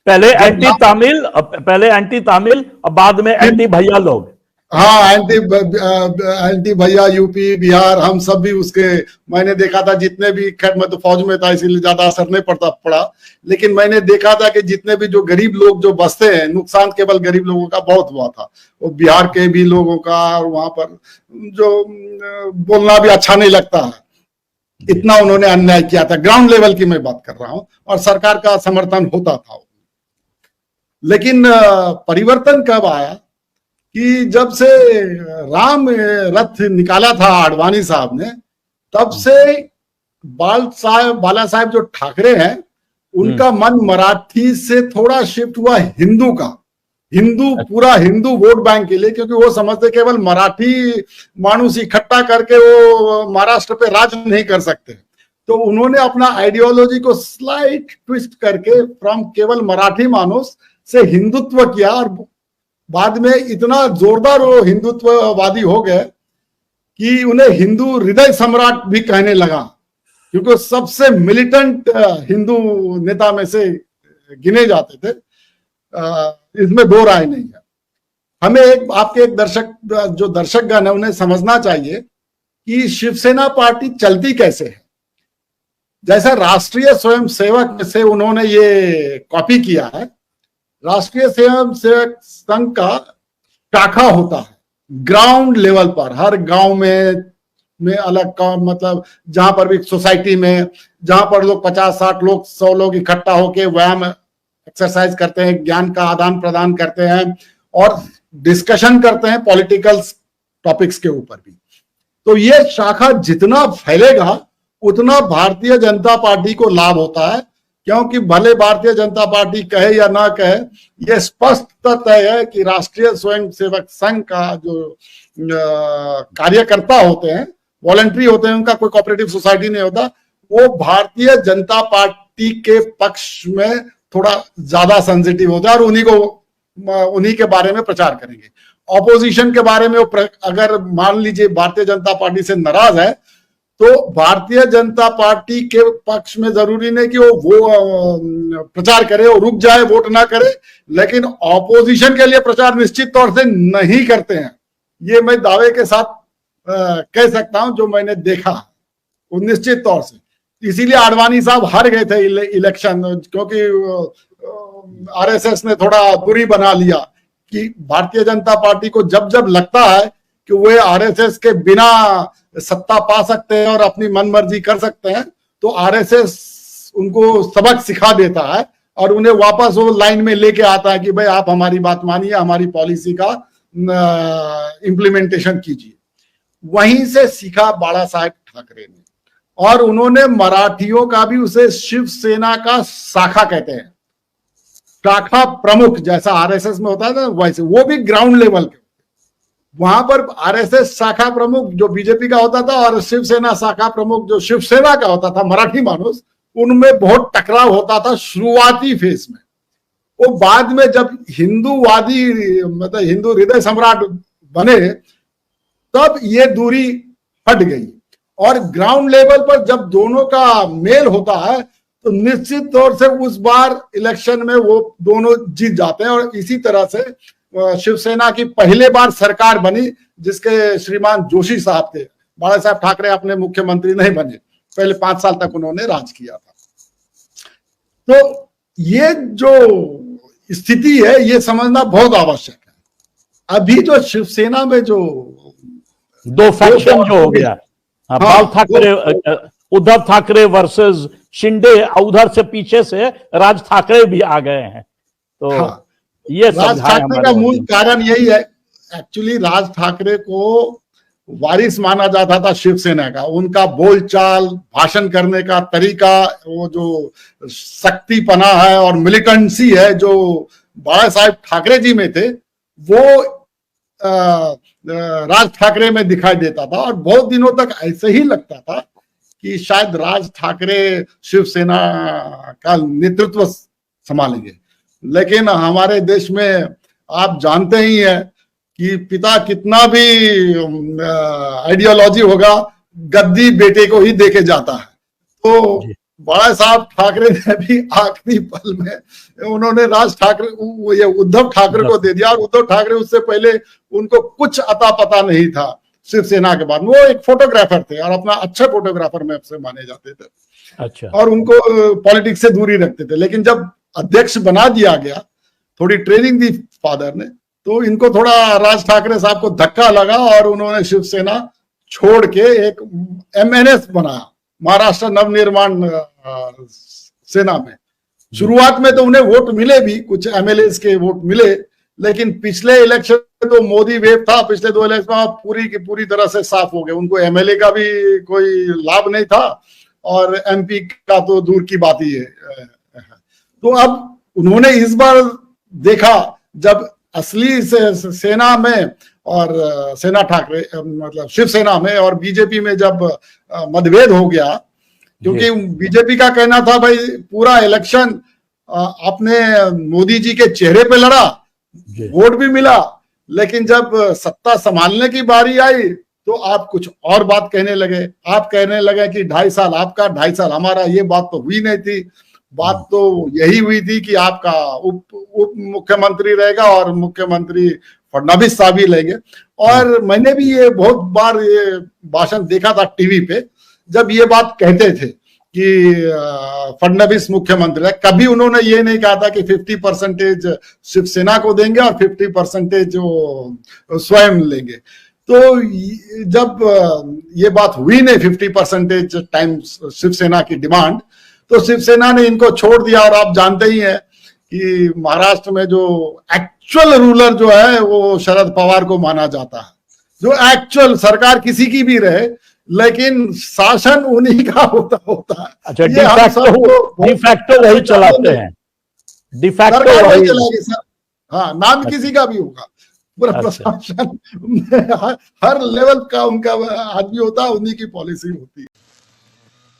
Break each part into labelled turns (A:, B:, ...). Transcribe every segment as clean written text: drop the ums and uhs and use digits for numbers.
A: पहले एंटी तमिल और बाद में एंटी भैया लोग।
B: हाँ, एंटी भैया, यूपी बिहार, हम सब भी उसके, मैंने देखा था जितने भी, खैर मैं तो फौज में था इसीलिए ज्यादा असर नहीं पड़ा, लेकिन मैंने देखा था कि जितने भी जो गरीब लोग जो बसते हैं, नुकसान केवल गरीब लोगों का बहुत हुआ था, वो बिहार के भी लोगों का, और वहां पर जो बोलना भी अच्छा नहीं लगता है, इतना उन्होंने अन्याय किया था। ग्राउंड लेवल की मैं बात कर रहा हूं, और सरकार का समर्थन होता था। लेकिन परिवर्तन कब आया कि जब से राम रथ निकाला था आडवाणी साहब ने, तब से बाला साहेब जो ठाकरे हैं, उनका मन मराठी से थोड़ा शिफ्ट हुआ हिंदू का, पूरा हिंदू वोट बैंक के लिए, क्योंकि वो समझते केवल मराठी मानुस इकट्ठा करके वो महाराष्ट्र पे राज नहीं कर सकते। तो उन्होंने अपना आइडियोलॉजी को स्लाइट ट्विस्ट करके फ्रॉम केवल मराठी मानुस से हिंदुत्व किया, और बाद में इतना जोरदार वो हिंदुत्ववादी हो गए कि उन्हें हिंदू हृदय सम्राट भी कहने लगा, क्योंकि सबसे मिलिटेंट हिंदू नेता में से गिने जाते थे। इसमें दो राय नहीं है। हमें आपके एक दर्शकगण है, उन्हें समझना चाहिए कि शिवसेना पार्टी चलती कैसे है। जैसा राष्ट्रीय स्वयंसेवक से उन्होंने ये कॉपी किया है, राष्ट्रीय स्वयंसेवक संघ का शाखा होता है ग्राउंड लेवल पर, हर गांव में अलग का, मतलब जहां पर भी सोसाइटी में, जहां पर लोग 50-60 लोग 100 लोग इकट्ठा होकर व्यायाम एक्सरसाइज करते हैं, ज्ञान का आदान प्रदान करते हैं और डिस्कशन करते हैं पॉलिटिकल टॉपिक्स के ऊपर भी। तो ये शाखा जितना फैलेगा उतना भारतीय जनता पार्टी को लाभ होता है, क्योंकि भले भारतीय जनता पार्टी कहे या ना कहे, यह स्पष्ट तय है कि राष्ट्रीय स्वयंसेवक संघ का जो कार्यकर्ता होते हैं, वॉलंटरी होते हैं, उनका कोई कोऑपरेटिव सोसाइटी नहीं होता, वो भारतीय जनता पार्टी के पक्ष में थोड़ा ज्यादा सेंसिटिव होता है और उन्हीं के बारे में प्रचार करेंगे। ऑपोजिशन के बारे में अगर मान लीजिए भारतीय जनता पार्टी से नाराज है, तो भारतीय जनता पार्टी के पक्ष में जरूरी नहीं कि वो प्रचार करे और रुक जाए, वोट ना करे, लेकिन ऑपोजिशन के लिए प्रचार निश्चित तौर से नहीं करते हैं। ये मैं दावे के साथ कह सकता हूं, जो मैंने देखा वो निश्चित तौर से। इसीलिए आडवाणी साहब हार गए थे इलेक्शन, क्योंकि आरएसएस ने थोड़ा दूरी बना लिया कि भारतीय जनता पार्टी को जब जब लगता है कि वे आरएसएस के बिना सत्ता पा सकते हैं और अपनी मनमर्जी कर सकते हैं, तो आरएसएस उनको सबक सिखा देता है और उन्हें वापस वो लाइन में लेके आता है कि भाई आप हमारी बात मानिए, हमारी पॉलिसी का इम्प्लीमेंटेशन कीजिए। वहीं से सीखा बाला साहेब ठाकरे ने, और उन्होंने मराठियों का भी उसे शिवसेना का शाखा कहते हैं, शाखा प्रमुख, जैसा आरएसएस में होता है ना, वैसे वो भी ग्राउंड लेवल के। वहां पर आरएसएस शाखा प्रमुख जो बीजेपी का होता था और शिवसेना शाखा प्रमुख जो शिवसेना का होता था, मराठी मानुस, उनमें बहुत टकराव होता था शुरुआती फेज में। वो बाद में जब हिंदूवादी, मतलब हिंदू हृदय सम्राट बने, तब ये दूरी हट गई। और ग्राउंड लेवल पर जब दोनों का मेल होता है, तो निश्चित तौर से उस बार इलेक्शन में वो दोनों जीत जाते हैं। और इसी तरह से शिवसेना की पहले बार सरकार बनी, जिसके श्रीमान जोशी साहब थे। बाला साहब ठाकरे अपने मुख्यमंत्री नहीं बने, पहले 5 साल तक उन्होंने राज किया था। तो ये जो स्थिति है, ये समझना बहुत आवश्यक है। अभी जो शिवसेना में जो
A: दो फैक्शन जो हो गया, बाल ठाकरे, उद्धव ठाकरे वर्सेस शिंदे, उधर से पीछे से राज ठाकरे भी आ गए हैं। तो ये
B: राज ठाकरे का मूल कारण यही है। एक्चुअली राज ठाकरे को वारिस माना जाता था शिवसेना का। उनका बोलचाल, भाषण करने का तरीका, वो जो शक्तिपना है और मिलिटेंसी है जो बाला साहेब ठाकरे जी में थे, वो राज ठाकरे में दिखाई देता था। और बहुत दिनों तक ऐसे ही लगता था कि शायद राज ठाकरे शिवसेना का नेतृत्व संभालेंगे। लेकिन हमारे देश में आप जानते ही हैं कि पिता कितना भी आइडियोलॉजी होगा, गद्दी बेटे को ही देके जाता है। तो बड़ा साहब ठाकरे ने भी आखिरी पल में उन्होंने राज ठाकरे, ये उद्धव ठाकरे को दे दिया। और उद्धव ठाकरे उससे पहले उनको कुछ अता पता नहीं था शिवसेना के बाद। वो एक फोटोग्राफर थे और अपना अच्छे फोटोग्राफर में से माने जाते थे।
A: अच्छा।
B: और उनको पॉलिटिक्स से दूरी रखते थे। लेकिन जब अध्यक्ष बना दिया गया, थोड़ी ट्रेनिंग दी फादर ने, तो इनको थोड़ा राज ठाकरे साहब को धक्का लगा और उन्होंने शिवसेना छोड़ के एक MNS बनाया, महाराष्ट्र नवनिर्माण सेना में। शुरुआत में तो उन्हें वोट मिले भी, कुछ MLAs के वोट मिले, लेकिन पिछले इलेक्शन तो मोदी वेव था। पिछले 2 इलेक्शन में पूरी की पूरी तरह से साफ हो गए। उनको MLA का भी कोई लाभ नहीं था और MP का तो दूर की बात ही है। तो अब उन्होंने इस बार देखा, जब असली सेना में और सेना ठाकरे मतलब शिवसेना में और बीजेपी में जब मतभेद हो गया, क्योंकि बीजेपी का कहना था भाई पूरा इलेक्शन आपने मोदी जी के चेहरे पे लड़ा, वोट भी मिला, लेकिन जब सत्ता संभालने की बारी आई तो आप कुछ और बात कहने लगे। आप कहने लगे कि 2.5 साल आपका, 2.5 साल हमारा। ये बात तो हुई नहीं थी। बात तो यही हुई थी कि आपका उप मुख्यमंत्री रहेगा और मुख्यमंत्री फडणवीस साहब ही लेंगे। और मैंने भी ये बहुत बार ये भाषण देखा था टीवी पे, जब ये बात कहते थे कि फडणवीस मुख्यमंत्री है। कभी उन्होंने ये नहीं कहा था कि 50% शिवसेना को देंगे और 50% वो स्वयं लेंगे। तो जब ये बात हुई नहीं 50% टाइम शिवसेना की डिमांड, तो शिवसेना ने इनको छोड़ दिया। और आप जानते ही हैं कि महाराष्ट्र में जो एक्चुअल रूलर जो है वो शरद पवार को माना जाता है। जो एक्चुअल सरकार किसी की भी रहे, लेकिन शासन उन्हीं का होता है।
A: अच्छा, डिफैक्टो वही चलाते हैं, डिफैक्टो वही
B: चलाएगी सर। हाँ, नाम किसी का भी होगा, पूरा प्रशासन हर लेवल का उनका आदमी होता है, उन्हीं की पॉलिसी होती है।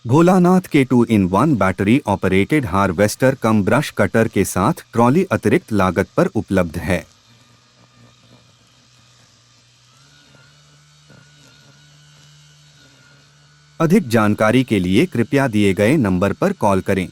C: भोलानाथ के 2-in-1 बैटरी ऑपरेटेड हार्वेस्टर कम ब्रश कटर के साथ ट्रॉली अतिरिक्त लागत पर उपलब्ध है। अधिक जानकारी के लिए कृपया दिए गए नंबर पर कॉल करें।